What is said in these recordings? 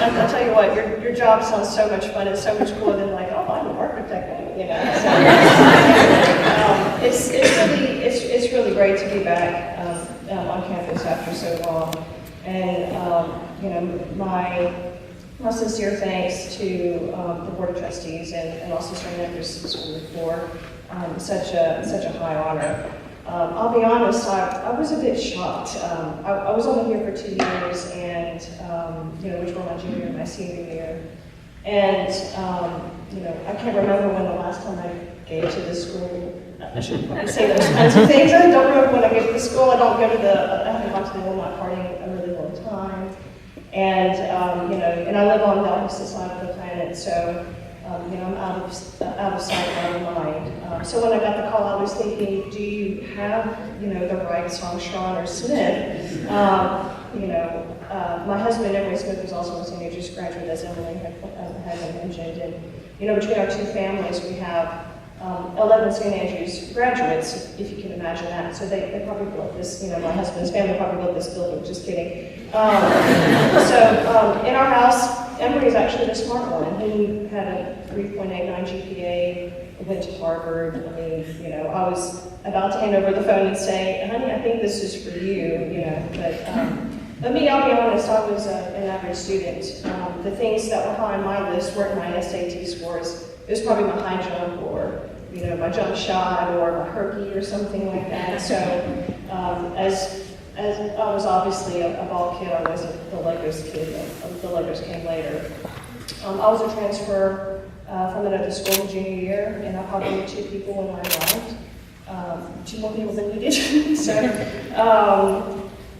I'll tell you what, your job sounds so much fun. It's so much cooler than like, oh, I'm an architect, you know. So, it's really great to be back on campus after so long. And you know, my sincere thanks to the Board of Trustees and also St. Andrew's School for such a high honor. I'll be honest, I was a bit shocked. I was only here for 2 years, and you know, which were my junior and my senior year. And you know, I can't remember when the last time I gave to the school. I should probably say those kinds of things. I don't remember when I gave to the school. I don't go to I haven't gone to the alumni party in a really long time. And you know, and I live on the opposite side of the planet, so you know, I'm out of sight, out of mind. So when I got the call, I was thinking, do you have, you know, the right Songcharoen or Smith? You know, my husband, Emily Smith, was also a St. Andrew's graduate, as Emily had mentioned. And you know, between our two families, we have 11 St. Andrew's graduates, if you can imagine that. So they probably built this, you know, my husband's family probably built this building, just kidding. So in our house, Emory is actually the smart one. He had a 3.89 GPA, went to Harvard. I mean, you know, I was about to hand over the phone and say, honey, I think this is for you, you know. But me, I'll be honest, I was an average student. The things that were high on my list weren't my SAT scores. It was probably my high jump or, you know, my jump shot or my herky or something like that. So as I was obviously a ball kid, I wasn't the Legos kid. The Legos came later. I was a transfer from another school in junior year, and I probably knew 2 people when I arrived. 2 more people than you did. So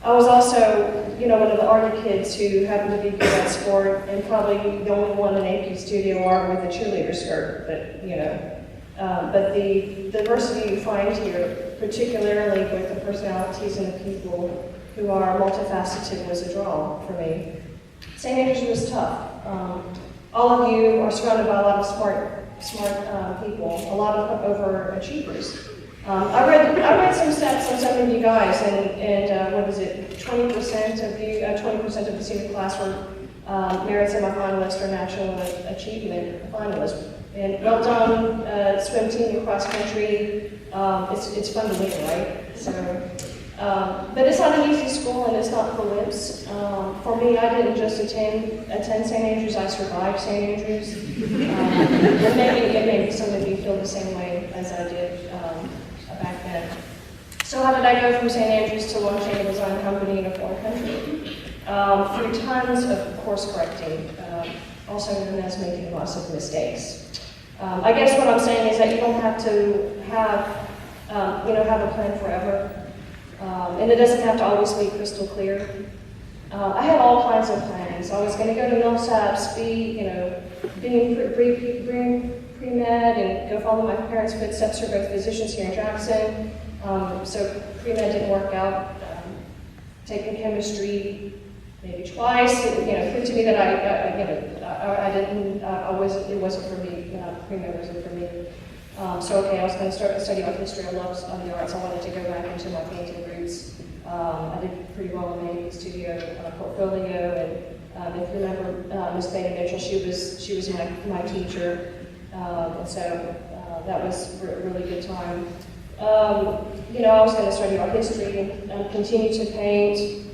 I was also, you know, one of the arty kids who happened to be good at sport, and probably the only one in AP studio art with a cheerleader skirt. But you know, but the diversity you find here, particularly with the personalities and the people who are multifaceted, was a draw for me. St. Andrews was tough. All of you are surrounded by a lot of smart people, a lot of overachievers. I read some stats on some of you guys, and what was it? 20% of you, 20% of the senior class were merit semifinalists or national achievement finalists. And well done, swim team and cross country. It's fun to win, right? So, but it's not an easy school, and it's not for wimps. For me, I didn't just attend St. Andrews, I survived St. Andrews. And maybe some of you feel the same way as I did back then. So how did I go from St. Andrews to launching a design company in a foreign country? Through tons of course correcting, also known as making lots of mistakes. I guess what I'm saying is that you don't have to have a plan forever. And it doesn't have to always be crystal clear. I had all kinds of plans. I was going to go to Millsaps, being pre-med, and go follow my parents' footsteps, who are both physicians here in Jackson. So pre-med didn't work out. Taking chemistry maybe twice, proved to me that it wasn't for me. Pre-med wasn't for me. So okay, I was going to study art history. I love the arts. I wanted to go back into my painting roots. I did pretty well in the painting studio portfolio, and if you remember Miss Beta Mitchell, she was my teacher, and so that was a really good time. I was going to study art history and continue to paint.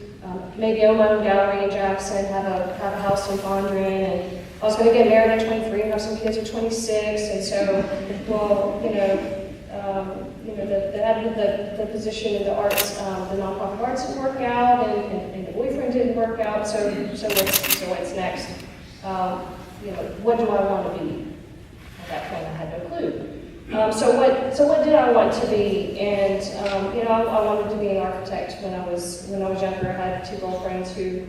Maybe own my own gallery in Jackson, have a house in Fondren, and I was going to get married at 23 and have some kids at 26, and so, the position in the arts, the nonprofit arts didn't work out, and the boyfriend didn't work out, so what's next? What do I want to be? At that point, I had no clue. So what did I want to be? And I wanted to be an architect when I was younger. I had 2 girlfriends who,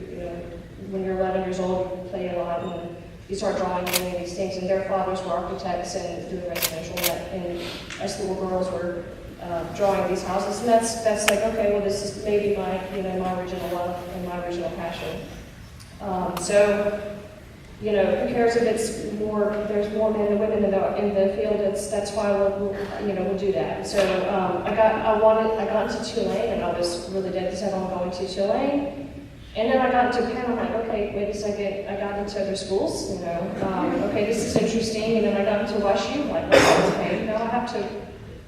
when you're 11 years old, you play a lot, and you start drawing and doing these things. And their fathers were architects and doing residential, and us little girls were drawing these houses. And that's like, okay, well, this is maybe my my original love and my original passion. Who cares if it's more? There's more men than women in the field. That's why we'll do that. So I got into Tulane, and I was really dead set on going to Tulane. And then I got into Penn, I'm like, okay, wait a second, I got into other schools, you know, okay, this is interesting, and then I got into WashU, I'm like, okay, now I have to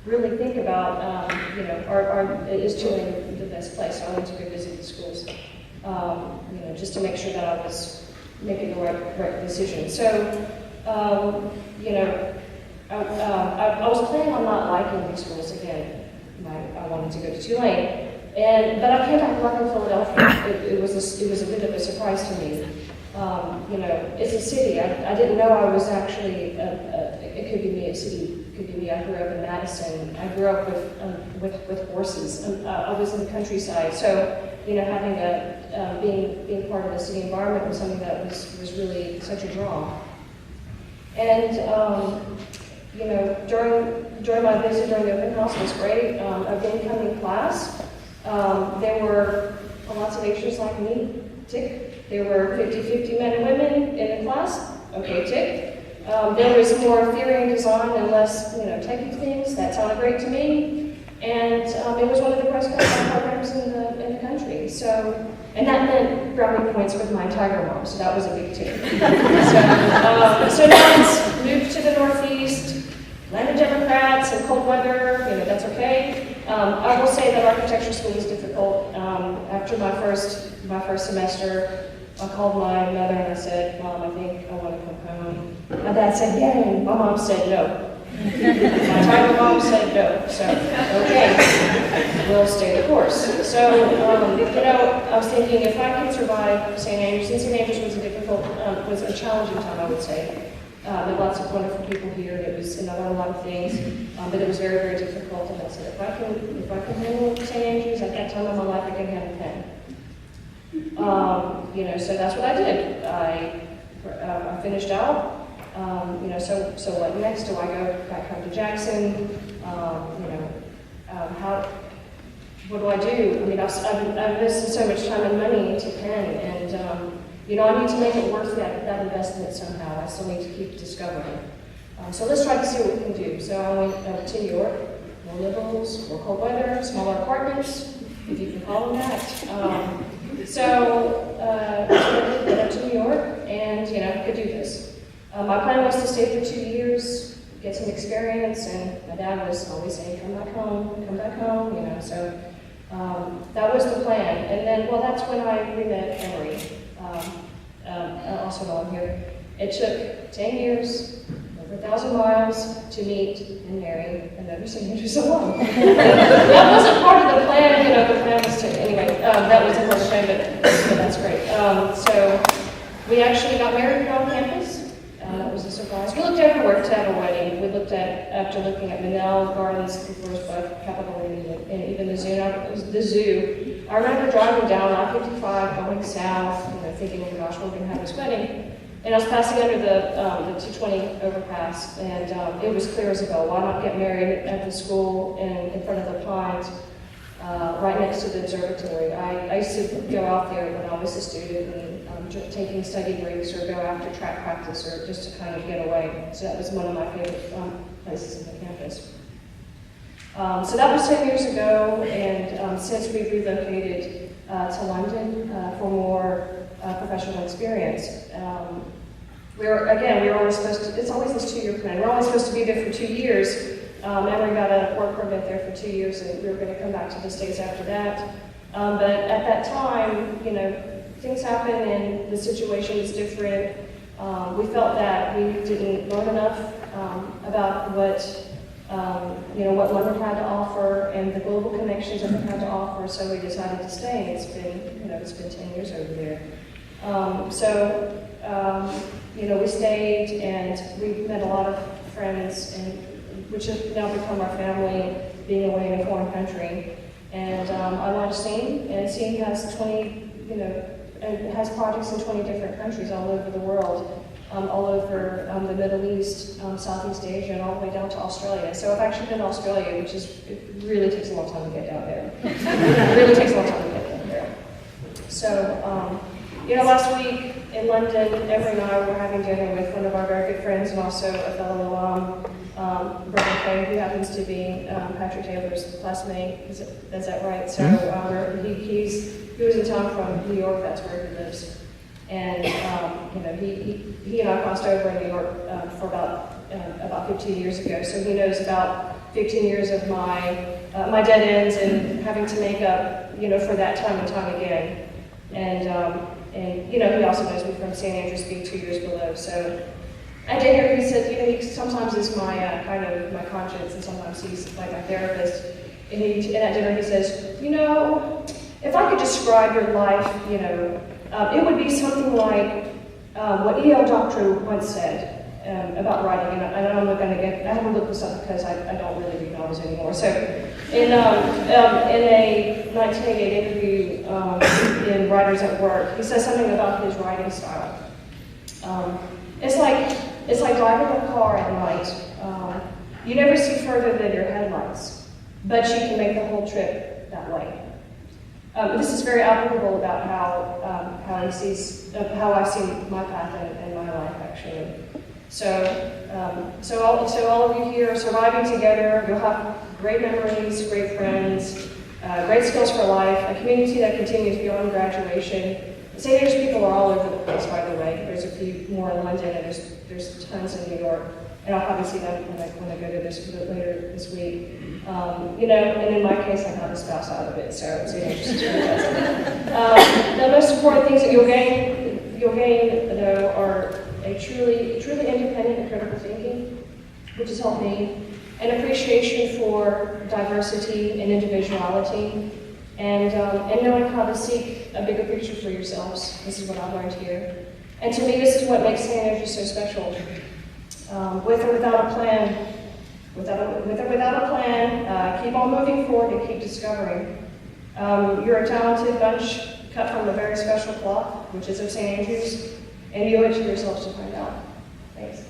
really think about, you know, is Tulane the best place? So I went to go visit the schools, you know, just to make sure that I was making the right decision. So, you know, I was planning on not liking these schools again. I wanted to go to Tulane. But I came back loving Philadelphia. It was a bit of a surprise to me. You know, it's a city. I didn't know I was actually. It could be me. A city could be me. I grew up in Madison. I grew up with horses. I was in the countryside, so you know, having being part of the city environment was something that was really such a draw. And you know, during my visit during the open house was great. Of the incoming class. There were lots of H'ers like me, tick. There were 50-50 men and women in the class, okay, tick. There was more theory and design and less, you know, techie things. That sounded great to me. And it was one of the best programs in the country. So, and that meant brownie points with my tiger mom, so that was a big tick. So now it's moved to the Northeast, land of Democrats and cold weather, you know, that's okay. I will say that architecture school was difficult. After my first semester, I called my mother and I said, Mom, I think I want to come home. My dad said, yay. My mom said no. My tiger mom said no. So, okay, we'll stay the course. So, you know, I was thinking if I could survive St. Andrews, and St. Andrews was a challenging time, I would say. There were lots of wonderful people here, and I learned a lot of things, but it was very, very difficult. And I said, if I can handle St. Andrews at that time of my life, I can handle Penn. You know, so that's what I did. I finished out. You know, so what next? Do I go back home to Jackson? You know, what do I do? I mean, I've invested so much time and money into Penn, and you know, I need to make it worth that investment somehow. I still need to keep discovering. So let's try to see what we can do. So I went to New York, more liberals, more cold weather, smaller apartments, if you can call them that. So I went up to New York and, you know, could do this. My plan was to stay for 2 years, get some experience, and my dad was always saying, come back home, you know. So that was the plan. And then, well, that's when we met Emory. Also while I'm here. It took 10 years, over 1,000 miles to meet and marry another St. Andrews alum. That wasn't part of the plan, you know, the plan was to, anyway, that wasn't part of the plan, but that's great. So we actually got married on campus. That was a surprise. We looked everywhere to have a wedding. We looked at, after looking at Minnell Gardens, the Forest Park, Capitol, and even the zoo. I remember driving down I-55, going south, you know, thinking, oh my gosh, we're going to have this wedding. And I was passing under the 220 overpass, and it was clear as a bell. Why not get married at the school in front of the pines, right next to the observatory? I used to go out there when I was a student and taking study breaks or go after track practice or just to kind of get away. So that was one of my favorite places on the campus. So that was 10 years ago, and since we've relocated to London for more professional experience, we were always supposed to, it's always this 2-year plan, we're always supposed to be there for 2 years, and we got a work permit there for 2 years, and we were going to come back to the States after that. But at that time, you know, things happen and the situation is different. We felt that we didn't learn enough about what London had to offer and the global connections that they had to offer, so we decided to stay. It's been 10 years over there. We stayed and we met a lot of friends, and which have now become our family, being away in a foreign country. And I launched SEAM, and SEAM has 20, it has projects in 20 different countries all over the world. All over the Middle East, Southeast Asia, and all the way down to Australia. So I've actually been to Australia, which it really takes a long time to get down there. It really takes a long time to get down there. So, last week in London, Emory and I were having dinner with one of our very good friends and also a fellow alum, Brian Craig, who happens to be Patrick Taylor's classmate. Is that right? So he was in town from New York. That's where he lives. And you know, he and I crossed over in New York for about 15 years ago. So he knows about 15 years of my my dead ends and having to make up, you know, for that time and time again. And you know, he also knows me from St. Andrews Beach 2 years below. So at dinner, he said, you know, he sometimes is my kind of my conscience, and sometimes he's like my therapist. And at dinner, he says, you know, if I could describe your life, you know, it would be something like what E.L. Doctor once said about writing, and I haven't looked this up because I don't really read novels anymore. So in a 1988 interview in Writers at Work, he says something about his writing style. It's like driving a car at night. You never see further than your headlights, but you can make the whole trip that way. This is very applicable about how I've seen my path and my life, actually. So all of you here are surviving together. You'll have great memories, great friends, great skills for life, a community that continues beyond graduation. St. Andrews people are all over the place, by the way. There's a few more in London, and there's tons in New York. And I'll probably see them when I go to this later this week. You know, and in my case, I got a spouse out of it, so it's interesting. The most important things that you'll gain though are a truly independent and critical thinking, which has helped me, an appreciation for diversity and individuality, and knowing how to seek a bigger picture for yourselves. This is what I've learned here. And to me, this is what makes St. Andrews so special. With or without a plan, without a plan, keep on moving forward and keep discovering. You're a talented bunch cut from a very special cloth, which is of St. Andrews, and you owe it to yourselves to find out. Thanks.